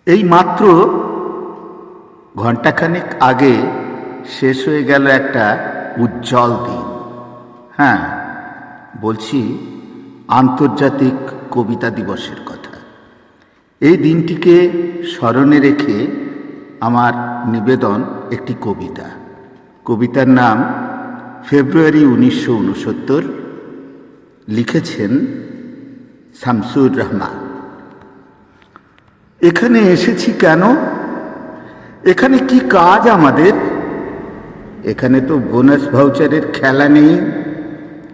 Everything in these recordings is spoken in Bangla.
এই মাত্র ঘণ্টাখানেক আগে শেষ হয়ে গেল একটা উজ্জ্বল দিন। হ্যাঁ, বলছি আন্তর্জাতিক কবিতা দিবসের কথা। এই দিনটিকে স্মরণে রেখে আমার নিবেদন একটি কবিতা। কবিতার নাম ফেব্রুয়ারি 1969, লিখেছেন শামসুর রহমান। এখানে এসেছি কেন? এখানে কি কাজ আমাদের? এখানে তো বোনাস ভাউচারের খেলা নেই,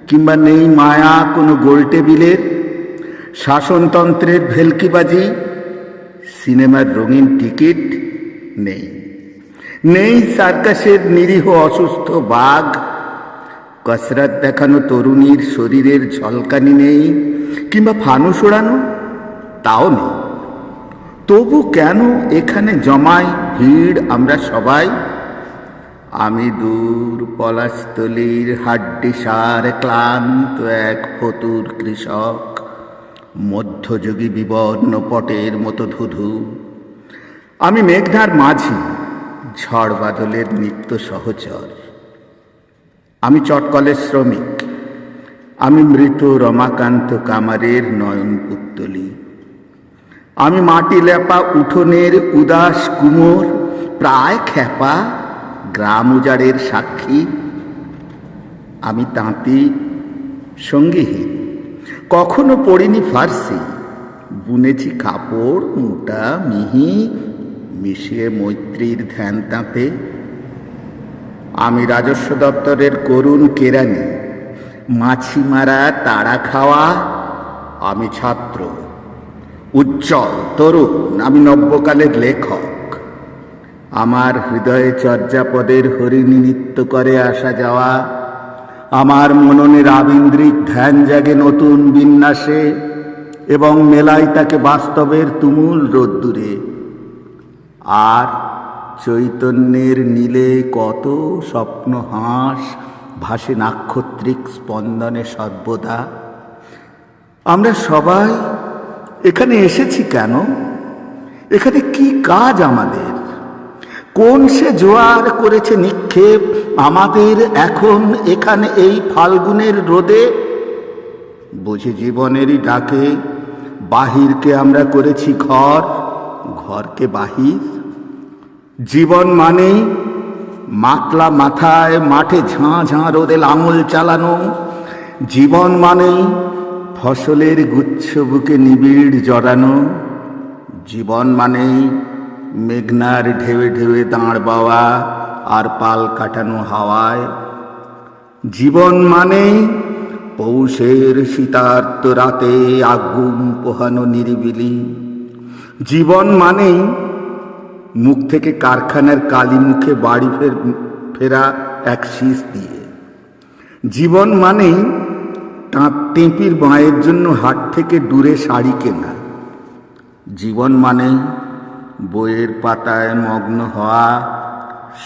কিংবা নেই মায়া কোনো গোল টেবিলের, শাসনতন্ত্রের ভেলকিবাজি, সিনেমার রঙিন টিকিট নেই, নেই সার্কাসের নিরীহ অসুস্থ বাঘ, কসরত দেখানো তরুণীর শরীরের ঝলকানি নেই, কিংবা ফানুস ওড়ানো তাও নেই। তবু কেন এখানে জমায় ভিড় আমরা সবাই? আমি দূর পলাশতলির হাড্ডিসার ক্লান্ত এক ফতুর কৃষক, মধ্যযুগী বিবর্ণ পটের মতো ধুধু। আমি মেঘনার মাঝি, ঝড় বাদলের নিত্য সহচর। আমি চটকলের শ্রমিক, আমি মৃত রমাকান্ত কামারের নয়ন পুত্তলি। আমি মাটি লেপা উঠোনের উদাস কুমোর, প্রায় খ্যাপা গ্রাম উজাড়ের সাক্ষী। আমি তাঁতি, সঙ্গীহীন, কখনো পড়িনি ফার্সি, বুনেছি কাপড় মোটা মিহি, মিশিয়ে মৈত্রীর ধ্যান তাঁতে। আমি রাজস্ব দপ্তরের করুণ কেরানি, মাছি মারা তাড়া খাওয়া। আমি ছাত্র, উজ্জ্বল তরুণ, আমি নব্যকালের লেখক। আমার হৃদয়ে চর্যাপদের হরিণী নৃত্য করে আসা যাওয়া। আমার মননে রাবীন্দ্রিক ধ্যান জাগে নতুন বিন্যাসে, এবং মেলাই তাকে বাস্তবের তুমুল রোদ্দুরে। আর চৈতন্যের নীলে কত স্বপ্ন হাঁস ভাসে নাক্ষত্রিক স্পন্দনে সর্বদা। আমরা সবাই এখানে এসেছি কেন? এখানে কি কাজ আমাদের? কোন সে জোয়ার করেছে নিক্ষেপ আমাদের এখন এখানে এই ফাল্গুনের রোদে? বুঝি জীবনেরই ডাকে বাহিরকে আমরা করেছি ঘর, ঘরকে বাহির। জীবন মানেই মাতলা মাথায় মাঠে ঝাঁ ঝাঁ রোদে লাঙল চালানো। জীবন মানেই ফসলের গুচ্ছ বুকে নিবিড় জড়ানো। জীবন মানেই মেঘনার ঢেউে ঢেউে দাঁড় বাওয়া আর পাল কাটানো হাওয়ায়। জীবন মানেই পৌষের শীতার্ত রাতে আগুন পোহানো নিরিবিলি। জীবন মানেই মুখ থেকে কারখানার কালি মুখে বাড়ি ফেরা এক শীষ দিয়ে। জীবন মানেই টেপির মায়ের জন্য হাট থেকে দূরে শাড়ি কেনা। জীবন মানেই বইয়ের পাতায় মগ্ন হওয়া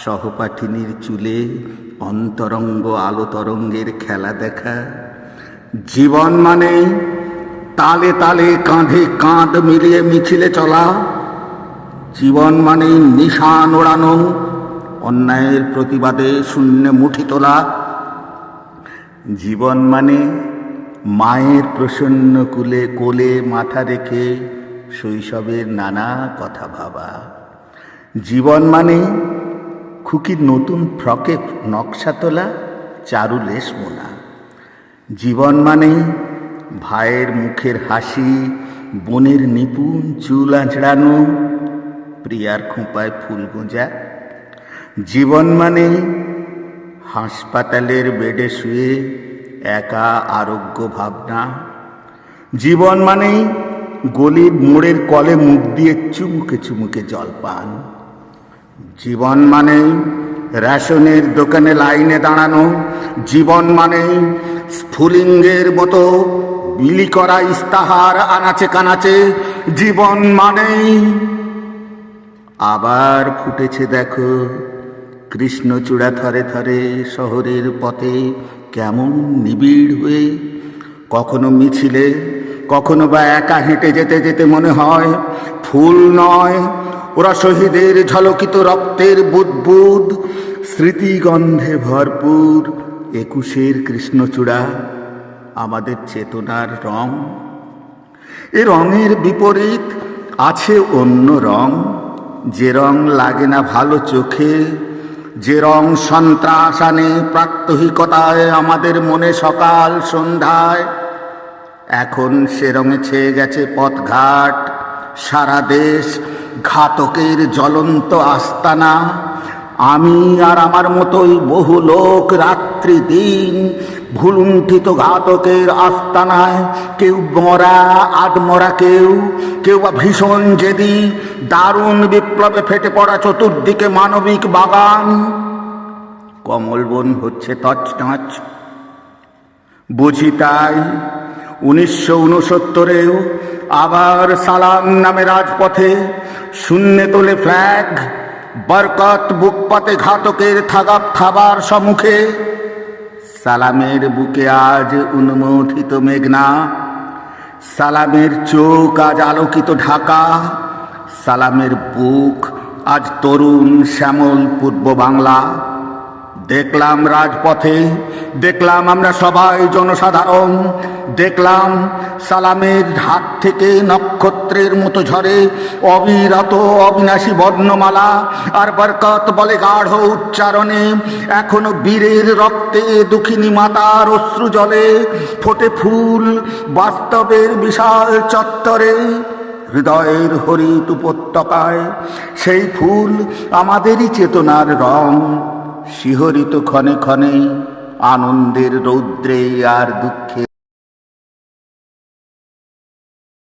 সহপাঠিনীর চুলে অন্তরঙ্গ আলো তরঙ্গের খেলা দেখা। জীবন মানেই তালে তালে কাঁধে কাঁধ মিলিয়ে মিছিলে চলা। জীবন মানেই নিশান ওড়ানো, অন্যায়ের প্রতিবাদে শূন্যে মুঠি তোলা। জীবন মানে মায়ের প্রসন্ন কোলে মাথা রেখে শৈশবের নানা কথা ভাবা। জীবন মানে খুকির নতুন ফ্রকে নকশা তোলা, চারু লেশ মোনা। জীবন মানে ভাইয়ের মুখের হাসি, বোনের নিপুণ চুল আঁচড়ানো, প্রিয়ার খোঁপায় ফুল গোঁজা। জীবন মানে হাসপাতালের বেডে শুয়ে একা আরোগ্য ভাবনা। জীবন মানেই গলির মোড়ের কলে মুখ দিয়ে চুমুকে চুমুকে জলপান। জীবন মানেই রেশনের দোকানে লাইনে দাঁড়ানো। জীবন মানেই স্ফুলিঙ্গের মতো বিলি করা ইস্তাহার আনাচে কানাচে। জীবন মানেই আবার ফুটেছে দেখো কৃষ্ণচূড়া থরে থরে শহরের পথে কেমন নিবিড় হয়ে, কখনো মিছিলে, কখনো বা একা হেঁটে যেতে যেতে মনে হয় ফুল নয়, ওরা শহীদের ঝলকিত রক্তের বুদবুদ, স্মৃতিগন্ধে ভরপুর ২১-এর কৃষ্ণচূড়া আমাদের চেতনার রং। এ রঙের বিপরীত আছে অন্য রং, যে রং লাগে না ভালো চোখে, যে রং সন্ত্রাস আনে প্রাত্যহিকতায় আমাদের মনে সকাল সন্ধ্যায়। এখন সে রঙে ছেয়ে গেছে পথঘাট, সারা দেশ ঘাতকের জ্বলন্ত আস্তানা। আমি আর আমার মতোই বহু লোক রাত্রি দিন ভুলুণ্ঠিত ঘাতকের আস্তানায়, কেউ মরা আধমরা, কেউ বা ভীষণ জেদি, দারুণ বিপ্লবে ফেটে পড়া চতুর্দিকে মানবিক বাগান। কমলবন হচ্ছে তছনছ, বুঝি তাই ১৯৬৯-এও আবার সালাম নামে রাজপথে শূন্যে তোলে ফ্ল্যাগ, বরকত বুক পাতে ঘাতকের থাবার সম্মুখে। সালামের বুকে আজ উন্মোথিত মেঘনা, সালামের চোখ আজ আলোকিত ঢাকা, সালামের বুক আজ তরুণ শ্যামল পূর্ব বাংলা। দেখলাম রাজপথে, দেখলাম আমরা সবাই জনসাধারণ, দেখলাম সালামের হাত থেকে নক্ষত্রের মতো ঝরে অবিরত অবিনাশী বর্ণমালা। আর বরকত বলে গাঢ় উচ্চারণে, এখনো বীরের রক্তে দুঃখিনী মাতার অশ্রু জলে ফোটে ফুল বাস্তবের বিশাল চত্বরে, হৃদয়ের হরিত উপত্যকায়। সেই ফুল আমাদেরই চেতনার রং, শিহরিত ক্ষণে ক্ষণে আনন্দের রৌদ্রে আর দুঃখে।